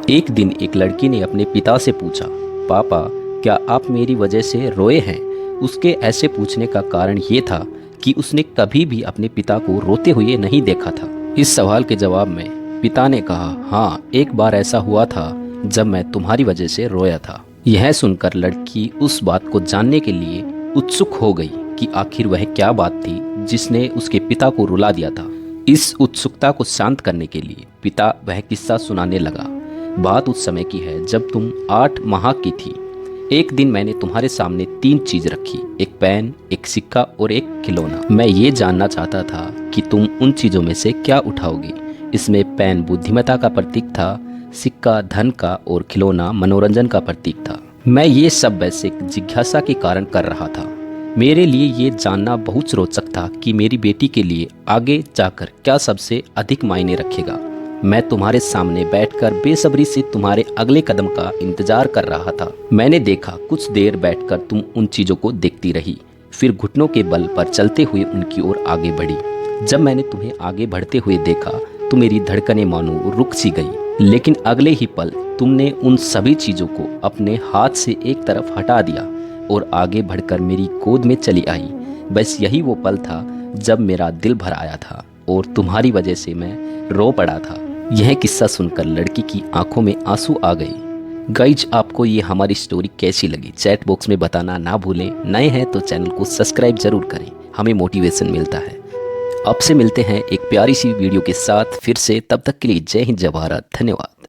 एक दिन एक लड़की ने अपने पिता से पूछा, पापा, क्या आप मेरी वजह से रोए हैं? उसके ऐसे पूछने का कारण ये था कि उसने कभी भी अपने पिता को रोते हुए नहीं देखा था। इस सवाल के जवाब में पिता ने कहा, हाँ, एक बार ऐसा हुआ था जब मैं तुम्हारी वजह से रोया था। यह सुनकर लड़की उस बात को जानने के लिए उत्सुक हो गई कि आखिर वह क्या बात थी जिसने उसके पिता को रुला दिया था। इस उत्सुकता को शांत करने के लिए पिता वह किस्सा सुनाने लगा। बात उस समय की है जब तुम 8 माह की थी। एक दिन मैंने तुम्हारे सामने 3 चीज रखी, एक पेन, एक सिक्का और एक खिलौना। मैं ये जानना चाहता था कि तुम उन चीजों में से क्या उठाओगी। इसमें पेन बुद्धिमत्ता का प्रतीक था, सिक्का धन का और खिलौना मनोरंजन का प्रतीक था। मैं ये सब वैसे जिज्ञासा के कारण कर रहा था। मेरे लिए ये जानना बहुत रोचक था कि मेरी बेटी के लिए आगे जाकर क्या सबसे अधिक मायने रखेगा। मैं तुम्हारे सामने बैठकर बेसब्री से तुम्हारे अगले कदम का इंतजार कर रहा था। मैंने देखा कुछ देर बैठकर तुम उन चीजों को देखती रही, फिर घुटनों के बल पर चलते हुए उनकी ओर आगे बढ़ी। जब मैंने तुम्हें आगे बढ़ते हुए देखा तो मेरी धड़कनें मानो रुक सी गई। लेकिन अगले ही पल तुमने उन सभी चीजों को अपने हाथ से एक तरफ हटा दिया और आगे बढ़कर मेरी गोद में चली आई। बस यही वो पल था जब मेरा दिल भर आया था और तुम्हारी वजह से मैं रो पड़ा था। यह किस्सा सुनकर लड़की की आंखों में आंसू आ गए। गाइज, आपको ये हमारी स्टोरी कैसी लगी चैट बॉक्स में बताना ना भूलें। नए हैं तो चैनल को सब्सक्राइब जरूर करें, हमें मोटिवेशन मिलता है। अब से मिलते हैं एक प्यारी सी वीडियो के साथ फिर से, तब तक के लिए जय हिंद, जय भारत, धन्यवाद।